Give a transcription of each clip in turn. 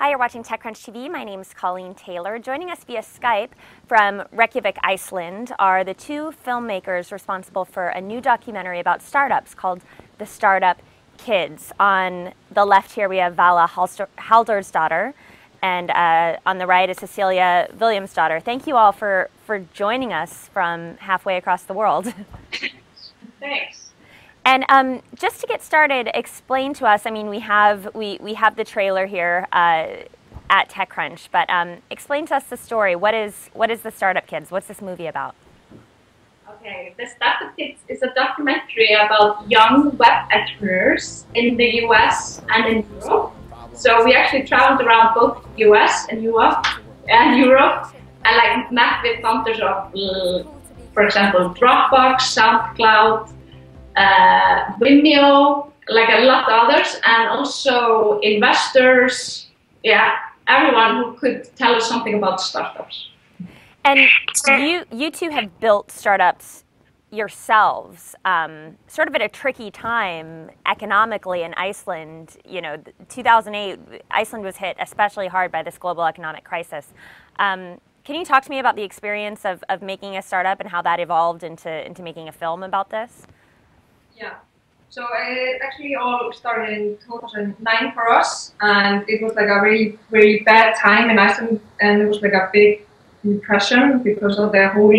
Hi, you're watching TechCrunch TV. My name is Colleen Taylor. Joining us via Skype from Reykjavik, Iceland are the two filmmakers responsible for a new documentary about startups called The Startup Kids. On the left here we have Vala Halldórsdóttir, and on the right is Cecilia Williamsdóttir. Thank you all for joining us from halfway across the world. Thanks. And just to get started, explain to us, I mean, we have the trailer here at TechCrunch, but explain to us the story. What is The Startup Kids? What's this movie about? Okay, The Startup Kids is a documentary about young web entrepreneurs in the US and in Europe. So we actually traveled around both US and Europe and like met with founders of, for example, Dropbox, SoundCloud, Vimeo, like a lot of others, and also investors, everyone who could tell us something about startups. And you two have built startups yourselves, sort of at a tricky time economically in Iceland. You know, 2008, Iceland was hit especially hard by this global economic crisis. Can you talk to me about the experience of making a startup and how that evolved into making a film about this? Yeah, so it actually all started in 2009 for us, and it was like a really, really bad time in Iceland, and it was like a big depression because of the whole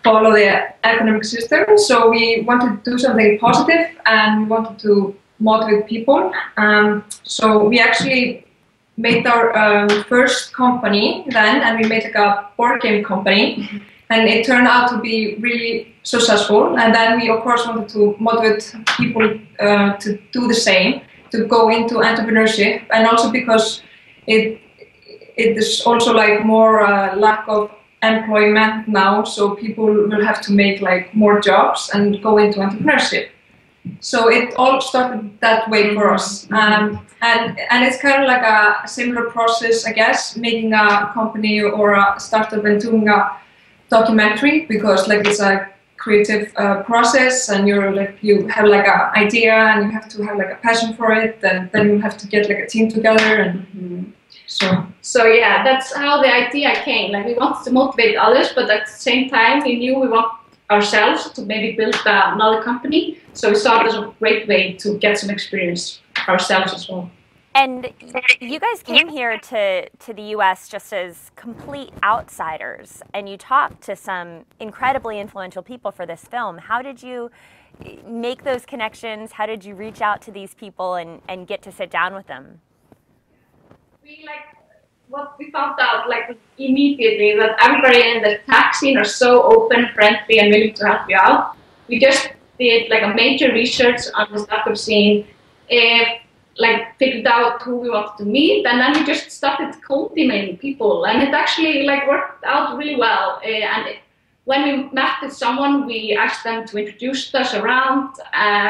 fall of the economic system. So we wanted to do something positive, and we wanted to motivate people. So we actually made our first company then, and we made like a board game company. And it turned out to be really successful. And then we, of course, wanted to motivate people to do the same, to go into entrepreneurship. And also because it is also like more lack of employment now. So people will have to make like more jobs and go into entrepreneurship. So it all started that way for us. And it's kind of like a similar process, I guess, making a company or a startup and doing a documentary, because like it's a creative process, and you have like an idea and you have to have like a passion for it, and then you have to get like a team together, and so yeah, that's how the idea came. Like we wanted to motivate others, but at the same time we knew we want ourselves to maybe build another company, so we saw it as a great way to get some experience ourselves as well. And you guys came here to the US just as complete outsiders, and you talked to some incredibly influential people for this film. How did you make those connections? How did you reach out to these people and get to sit down with them? What we found out like immediately, that everybody in the tech scene are so open, friendly, and willing to help you out. We just did like a major research on the startup scene, figured out who we wanted to meet, and then we just started cold emailing people, and it actually like worked out really well. When we met with someone, we asked them to introduce us around.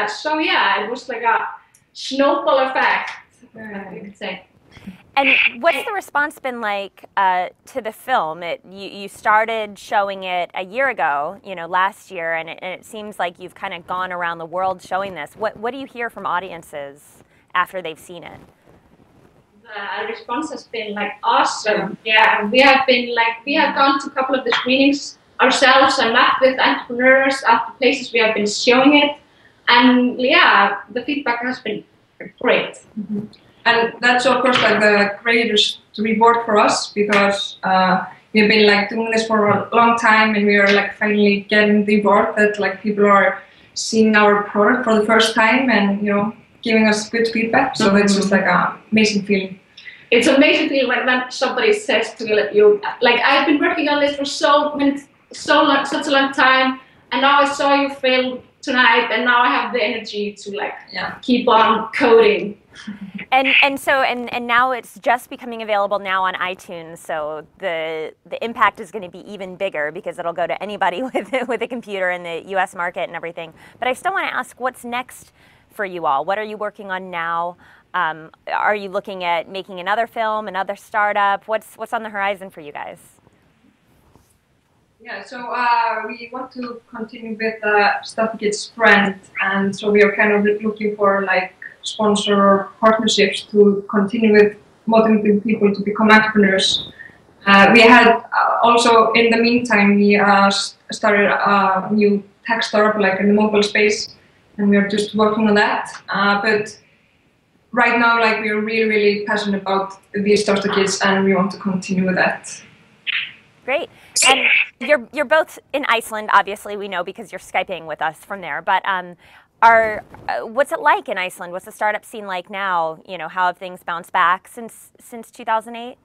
So yeah, it was like a snowball effect, you could say. And what's the response been like to the film? You started showing it a year ago, last year, and it seems like you've kind of gone around the world showing this. What do you hear from audiences after they've seen it? The response has been like awesome. Yeah, we have gone to a couple of the screenings ourselves and met with entrepreneurs at the places we have been showing it, and yeah, the feedback has been great. Mm-hmm. And that's of course like the greatest reward for us, because we've been like doing this for a long time, and we are like finally getting the reward that like people are seeing our product for the first time, and giving us good feedback. So it's just like an amazing feeling. It's amazing feeling when somebody says to you, like, I've been working on this for such a long time, and now I saw you film tonight, and now I have the energy to keep on coding. And now it's just becoming available now on iTunes, so the impact is going to be even bigger, because it'll go to anybody with a computer in the US market and everything. But I still want to ask, what's next for you all? What are you working on now? Are you looking at making another film, another startup? What's on the horizon for you guys? Yeah, so we want to continue with Startup Kids brand, and so we are kind of looking for like sponsor or partnerships to continue with motivating people to become entrepreneurs. We had also, in the meantime, we started a new tech startup, like in the mobile space, and we are just working on that. But right now, like, we are really, really passionate about these startup kids, and we want to continue with that. Great. And you're both in Iceland, obviously we know because you're Skyping with us from there. But what's it like in Iceland? What's the startup scene like now? You know, how have things bounced back since 2008?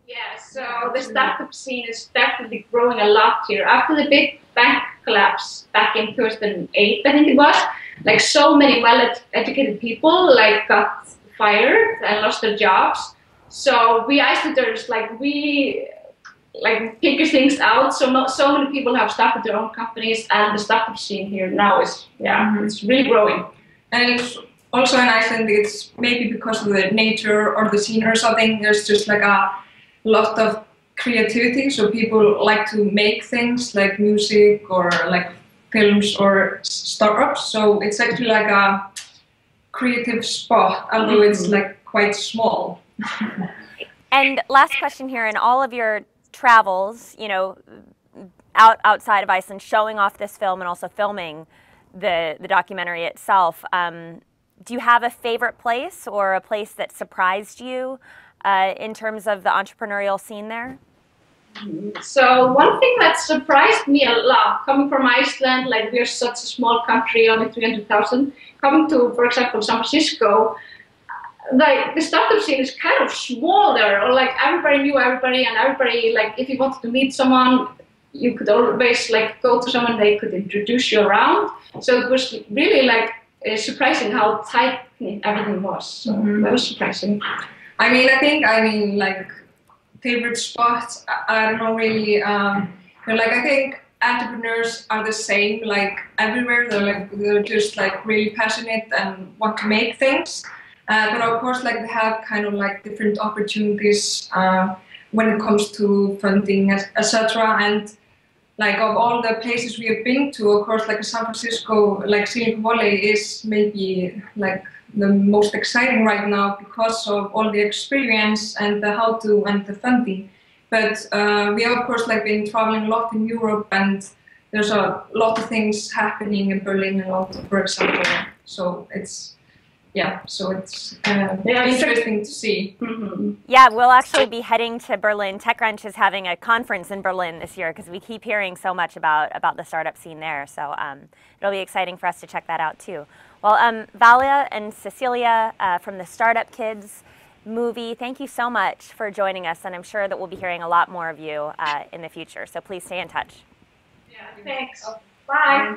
Yeah, so the startup scene is definitely growing a lot here. After the big bank collapse back in 2008, I think it was, like so many well-educated people like got fired and lost their jobs. So we Icelanders, we figure things out. So many people have started their own companies, and the startup scene here now is, it's really growing. And it's also in Iceland, it's maybe because of the nature or the scene or something, there's just like a lot of creativity. So people like to make things like music or like films or startups. So it's actually like a creative spot, although it's like quite small. And last question here, in all of your travels, you know, outside of Iceland, showing off this film and also filming the documentary itself, do you have a favorite place or a place that surprised you in terms of the entrepreneurial scene there? So one thing that surprised me a lot, coming from Iceland, like we're such a small country, only 300,000, coming to, for example, San Francisco, like the startup scene is kind of small there, or like everybody knew everybody, and everybody, like if you wanted to meet someone, you could always like go to someone, they could introduce you around. So it was really like surprising how tight everything was. So that was surprising. I mean, like favorite spots, I don't know really. I think entrepreneurs are the same, like everywhere. They're just like really passionate and want to make things. But of course, like they have kind of like different opportunities when it comes to funding, etc. And like of all the places we have been to, of course, like San Francisco, like Silicon Valley is maybe like the most exciting right now because of all the experience and the how-to and the funding. But we have, of course, like been traveling a lot in Europe, and there's a lot of things happening in Berlin and London, for example. So it's interesting to see. Yeah, we'll actually be heading to Berlin. TechCrunch is having a conference in Berlin this year because we keep hearing so much about the startup scene there. So it'll be exciting for us to check that out too. Well, Valia and Cecilia from the Startup Kids movie, thank you so much for joining us, and I'm sure that we'll be hearing a lot more of you in the future. So please stay in touch. Yeah, thanks. Bye.